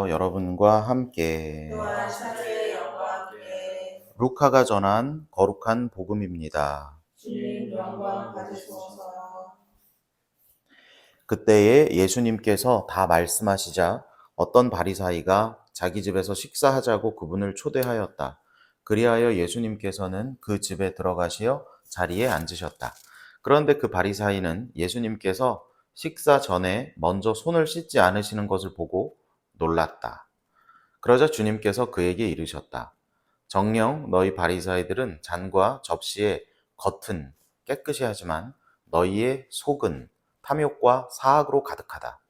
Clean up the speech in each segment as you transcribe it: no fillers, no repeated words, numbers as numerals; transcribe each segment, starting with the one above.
여러분과 함께 또한 사제의 영과 함께 루카가 전한 거룩한 복음입니다. 주님 영광 받으소서. 그때에 예수님께서 다 말씀하시자 어떤 바리사이가 자기 집에서 식사하자고 그분을 초대하였다. 그리하여 예수님께서는 그 집에 들어가시어 자리에 앉으셨다. 그런데 그 바리사이는 예수님께서 식사 전에 먼저 손을 씻지 않으시는 것을 보고 놀랐다. 그러자 주님께서 그에게 이르셨다. 정녕 너희 바리사이들은 잔과 접시의 겉은 깨끗이 하지만 너희의 속은 탐욕과 사악으로 가득하다.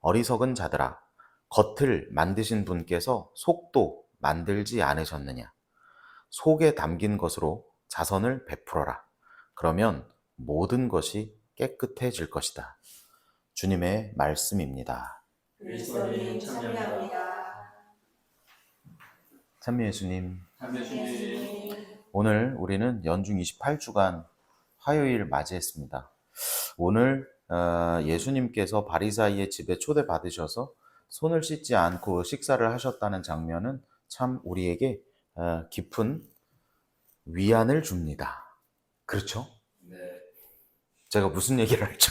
어리석은 자들아, 겉을 만드신 분께서 속도 만들지 않으셨느냐? 속에 담긴 것으로 자선을 베풀어라. 그러면 모든 것이 깨끗해질 것이다. 주님의 말씀입니다. 그리스도님 참여합니다. 참여 예수님. 예수님 오늘 우리는 연중 28주간 화요일 맞이했습니다. 오늘 예수님께서 바리사이의 집에 초대받으셔서 손을 씻지 않고 식사를 하셨다는 장면은 참 우리에게 깊은 위안을 줍니다. 그렇죠? 네. 제가 무슨 얘기를 할지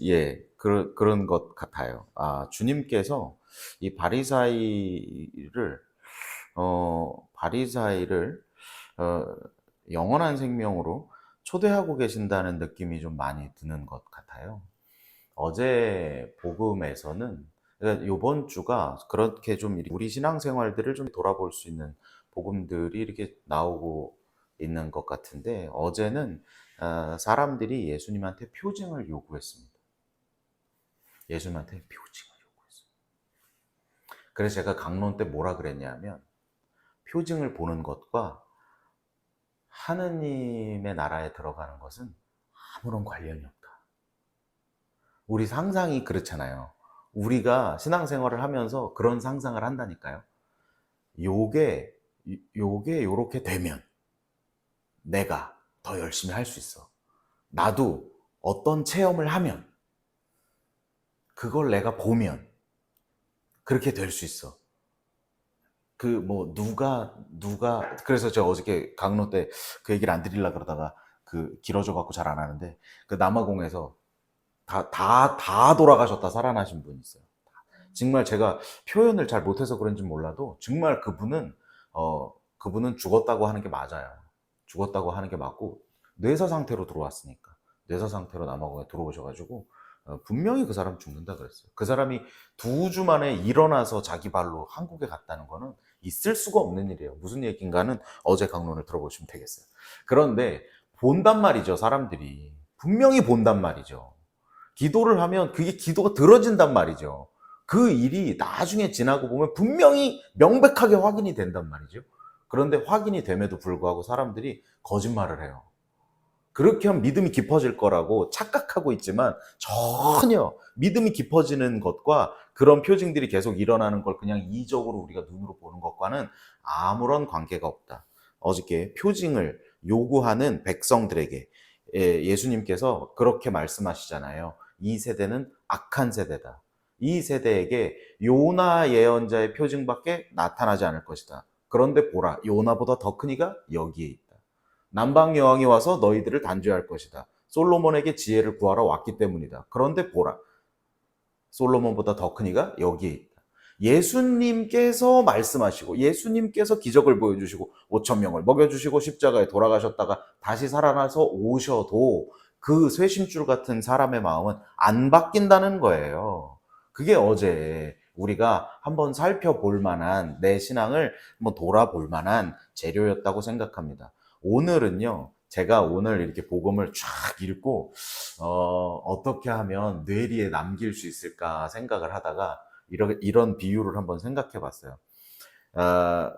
예, 그런 것 같아요. 주님께서 이 바리사이를 영원한 생명으로 초대하고 계신다는 느낌이 좀 많이 드는 것 같아요. 어제 복음에서는, 그러니까 이번 주가 그렇게 좀 우리 신앙생활들을 좀 돌아볼 수 있는 복음들이 이렇게 나오고 있는 것 같은데, 어제는 사람들이 예수님한테 표징을 요구했습니다. 예수님한테 표징을 요구했어요. 그래서 제가 강론 때 뭐라 그랬냐면, 표징을 보는 것과 하느님의 나라에 들어가는 것은 아무런 관련이 없다. 우리 상상이 그렇잖아요. 우리가 신앙생활을 하면서 그런 상상을 한다니까요. 요게 요렇게 되면 내가 더 열심히 할 수 있어. 나도 어떤 체험을 하면, 그걸 내가 보면 그렇게 될 수 있어. 그래서 제가 어저께 강론 때 그 얘기를 안 드리려고 그러다가 길어져 갖고 잘 안 하는데, 그 남아공에서 다 돌아가셨다 살아나신 분이 있어요. 정말 제가 표현을 잘 못해서 그런지 몰라도 정말 그분은 죽었다고 하는 게 맞아요. 죽었다고 하는 게 맞고, 뇌사 상태로 들어왔으니까. 뇌사 상태로 남아공에 들어오셔가지고 분명히 그 사람 죽는다 그랬어요. 그 사람이 2주 만에 일어나서 자기 발로 한국에 갔다는 거는 있을 수가 없는 일이에요. 무슨 얘기인가는 어제 강론을 들어보시면 되겠어요. 그런데 본단 말이죠. 사람들이 분명히 본단 말이죠. 기도를 하면 그게 기도가 들어진단 말이죠. 그 일이 나중에 지나고 보면 분명히 명백하게 확인이 된단 말이죠. 그런데 확인이 됨에도 불구하고 사람들이 거짓말을 해요. 그렇게 하면 믿음이 깊어질 거라고 착각하고 있지만, 전혀 믿음이 깊어지는 것과 그런 표징들이 계속 일어나는 걸 그냥 이적으로 우리가 눈으로 보는 것과는 아무런 관계가 없다. 어저께 표징을 요구하는 백성들에게 예수님께서 그렇게 말씀하시잖아요. 이 세대는 악한 세대다. 이 세대에게 요나 예언자의 표징밖에 나타나지 않을 것이다. 그런데 보라, 요나보다 더 큰 이가 여기에 있다. 남방 여왕이 와서 너희들을 단죄할 것이다. 솔로몬에게 지혜를 구하러 왔기 때문이다. 그런데 보라, 솔로몬보다 더 큰 이가 여기에 있다. 예수님께서 말씀하시고, 예수님께서 기적을 보여주시고 5천 명을 먹여주시고 십자가에 돌아가셨다가 다시 살아나서 오셔도 그 쇄심줄 같은 사람의 마음은 안 바뀐다는 거예요. 그게 어제 우리가 한번 살펴볼 만한, 내 신앙을 한번 돌아볼 만한 재료였다고 생각합니다. 오늘은요, 제가 오늘 이렇게 복음을 쫙 읽고 어떻게 하면 뇌리에 남길 수 있을까 생각을 하다가 이런 비유를 한번 생각해 봤어요.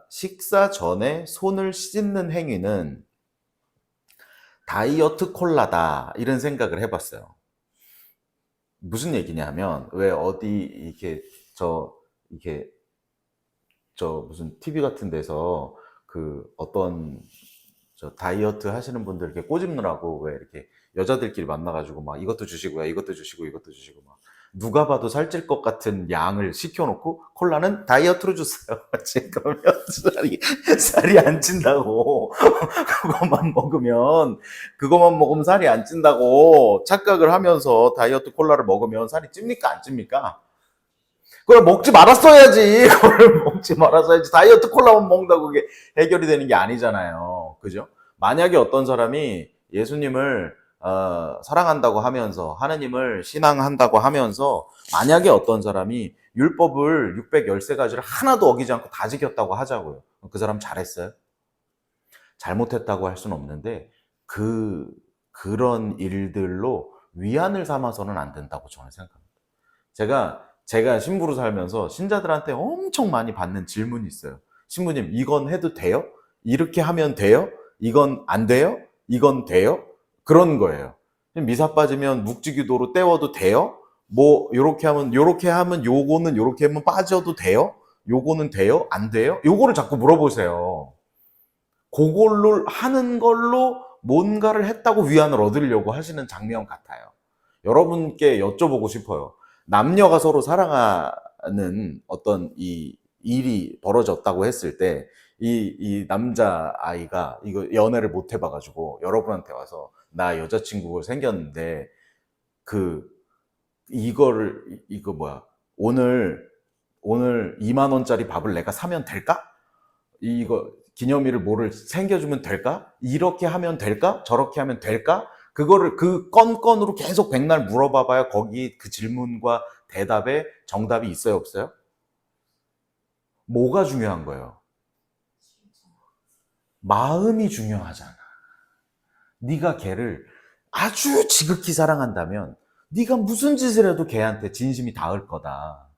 식사 전에 손을 씻는 행위는 다이어트 콜라다, 이런 생각을 해봤어요. 무슨 얘기냐면, 왜 어디 이렇게 무슨 TV 같은 데서 어떤 다이어트 하시는 분들 이렇게 꼬집느라고 왜 이렇게 여자들끼리 만나가지고 막 이것도 주시고요, 이것도 주시고, 이것도 주시고, 막 누가 봐도 살찔 것 같은 양을 시켜놓고 콜라는 다이어트로 주세요. 그러면 살이 안 찐다고. 그것만 먹으면 살이 안 찐다고 착각을 하면서 다이어트 콜라를 먹으면 살이 찝니까? 안 찝니까? 그걸 먹지 말았어야지. 그걸 먹지 말았어야지. 다이어트 콜라만 먹는다고 그게 해결이 되는 게 아니잖아요. 그죠? 만약에 어떤 사람이 예수님을 사랑한다고 하면서 하느님을 신앙한다고 하면서 만약에 어떤 사람이 율법을 613가지를 하나도 어기지 않고 다 지켰다고 하자고요. 그 사람 잘했어요? 잘못했다고 할 수는 없는데 그런 일들로 위안을 삼아서는 안 된다고 저는 생각합니다. 제가 신부로 살면서 신자들한테 엄청 많이 받는 질문이 있어요. 신부님, 이건 해도 돼요? 이렇게 하면 돼요? 이건 안 돼요? 이건 돼요? 그런 거예요. 미사 빠지면 묵지기도로 때워도 돼요? 뭐 요렇게 하면 요거는 요렇게 하면 빠져도 돼요? 요거는 돼요? 안 돼요? 요거를 자꾸 물어보세요. 그걸로 하는 걸로 뭔가를 했다고 위안을 얻으려고 하시는 장면 같아요. 여러분께 여쭤보고 싶어요. 남녀가 서로 사랑하는 어떤 이 일이 벌어졌다고 했을 때, 이 남자 아이가 이거 연애를 못 해봐가지고 여러분한테 와서 나 여자친구가 생겼는데 이거 뭐야, 오늘 2만 원짜리 밥을 내가 사면 될까? 이거 기념일을 뭐를 챙겨주면 될까? 이렇게 하면 될까? 저렇게 하면 될까? 그거를 그 건으로 계속 백날 물어봐봐야 거기 그 질문과 대답에 정답이 있어요, 없어요? 뭐가 중요한 거예요? 마음이 중요하잖아. 네가 걔를 아주 지극히 사랑한다면 네가 무슨 짓을 해도 걔한테 진심이 닿을 거다.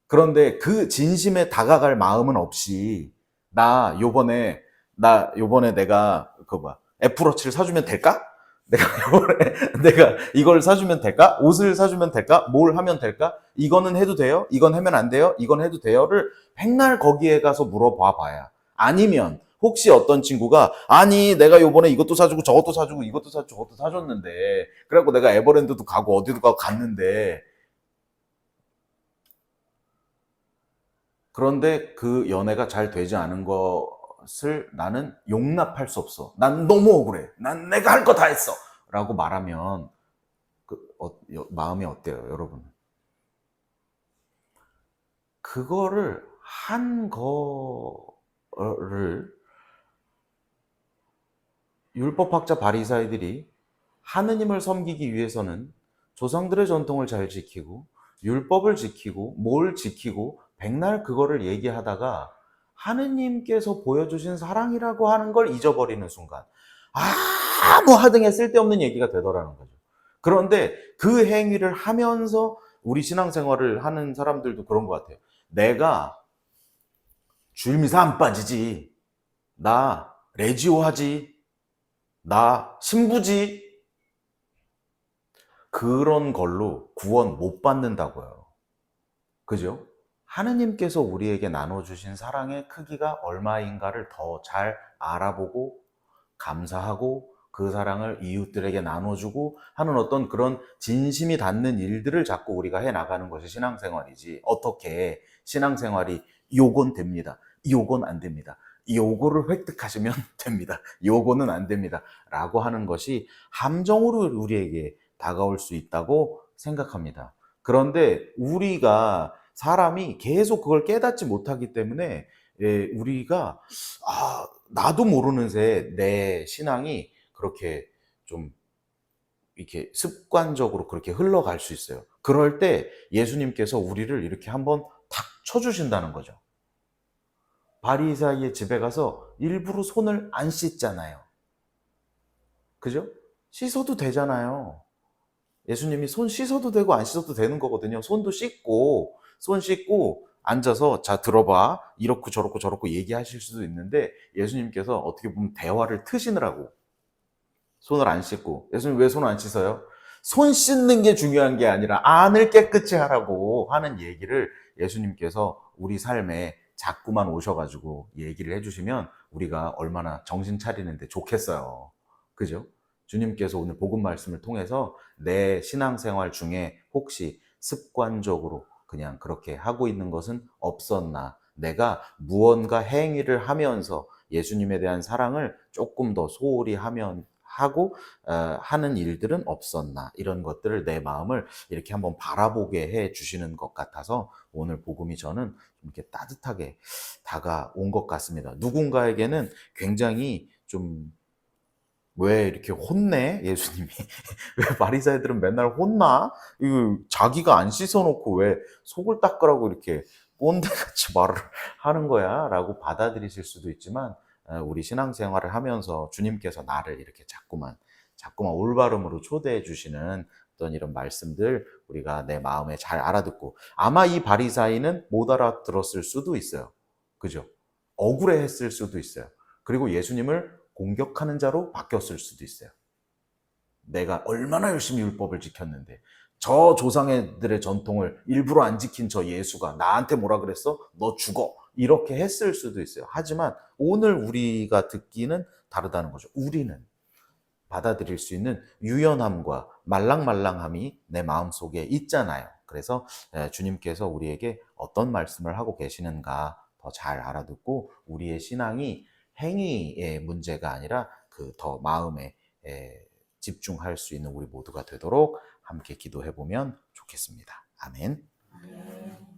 그런데 그 진심에 다가갈 마음은 없이 나 요번에 내가 애플워치를 사주면 될까? 내가 이걸 사주면 될까? 옷을 사주면 될까? 뭘 하면 될까? 이거는 해도 돼요? 이건 하면 안 돼요? 이건 해도 돼요?를 백날 거기에 가서 물어봐 봐야. 아니면 혹시 어떤 친구가 아니 내가 요번에 이것도 사주고 저것도 사주고 이것도 사주고 저것도 사줬는데 그래갖고 내가 에버랜드도 가고 어디도 가고 갔는데 그런데 그 연애가 잘 되지 않은 것을 나는 용납할 수 없어. 난 너무 억울해. 난 내가 할 거 다 했어. 라고 말하면 마음이 어때요, 여러분? 그거를 한 거를 율법학자 바리사이들이 하느님을 섬기기 위해서는 조상들의 전통을 잘 지키고 율법을 지키고 뭘 지키고 백날 그거를 얘기하다가 하느님께서 보여주신 사랑이라고 하는 걸 잊어버리는 순간 아무 하등에 쓸데없는 얘기가 되더라는 거죠. 그런데 그 행위를 하면서 우리 신앙생활을 하는 사람들도 그런 것 같아요. 내가 주일미사 안 빠지지. 나 레지오 하지. 나 신부지. 그런 걸로 구원 못 받는다고요. 그죠? 하느님께서 우리에게 나눠주신 사랑의 크기가 얼마인가를 더 잘 알아보고 감사하고 그 사랑을 이웃들에게 나눠주고 하는 어떤 그런 진심이 닿는 일들을 자꾸 우리가 해나가는 것이 신앙생활이지. 어떻게 신앙생활이 요건 됩니다. 요건 안 됩니다. 요거를 획득하시면 됩니다. 요거는 안 됩니다. 라고 하는 것이 함정으로 우리에게 다가올 수 있다고 생각합니다. 그런데 사람이 계속 그걸 깨닫지 못하기 때문에 우리가 나도 모르는 새 내 신앙이 그렇게 좀 이렇게 습관적으로 그렇게 흘러갈 수 있어요. 그럴 때 예수님께서 우리를 이렇게 한번 탁 쳐주신다는 거죠. 바리사이의 집에 가서 일부러 손을 안 씻잖아요. 그죠? 씻어도 되잖아요. 예수님이 손 씻어도 되고 안 씻어도 되는 거거든요. 손 씻고 앉아서 자 들어봐 이렇고 저렇고 얘기하실 수도 있는데 예수님께서 어떻게 보면 대화를 트시느라고 손을 안 씻고. 예수님 왜 손 안 씻어요? 손 씻는 게 중요한 게 아니라 안을 깨끗이 하라고 하는 얘기를 예수님께서 우리 삶에 자꾸만 오셔가지고 얘기를 해주시면 우리가 얼마나 정신 차리는데 좋겠어요. 그죠? 주님께서 오늘 복음 말씀을 통해서 내 신앙생활 중에 혹시 습관적으로 그냥 그렇게 하고 있는 것은 없었나? 내가 무언가 행위를 하면서 예수님에 대한 사랑을 조금 더 소홀히 하고 하는 일들은 없었나? 이런 것들을 내 마음을 이렇게 한번 바라보게 해 주시는 것 같아서 오늘 복음이 저는 좀 이렇게 따뜻하게 다가온 것 같습니다. 누군가에게는 굉장히 좀 왜 이렇게 혼내? 예수님이. 왜 바리새인들은 맨날 혼나? 이거 자기가 안 씻어놓고 왜 속을 닦으라고 이렇게 꼰대같이 말을 하는 거야? 라고 받아들이실 수도 있지만 우리 신앙생활을 하면서 주님께서 나를 이렇게 자꾸만 올바름으로 초대해 주시는 어떤 이런 말씀들 우리가 내 마음에 잘 알아듣고 아마 이 바리새인은 못 알아들었을 수도 있어요. 그죠? 억울해했을 수도 있어요. 그리고 예수님을 공격하는 자로 바뀌었을 수도 있어요. 내가 얼마나 열심히 율법을 지켰는데 저 조상들의 전통을 일부러 안 지킨 저 예수가 나한테 뭐라 그랬어? 너 죽어. 이렇게 했을 수도 있어요. 하지만 오늘 우리가 듣기는 다르다는 거죠. 우리는 받아들일 수 있는 유연함과 말랑말랑함이 내 마음속에 있잖아요. 그래서 주님께서 우리에게 어떤 말씀을 하고 계시는가 더 잘 알아듣고 우리의 신앙이 행위의 문제가 아니라 그 더 마음에 집중할 수 있는 우리 모두가 되도록 함께 기도해 보면 좋겠습니다. 아멘. 아멘.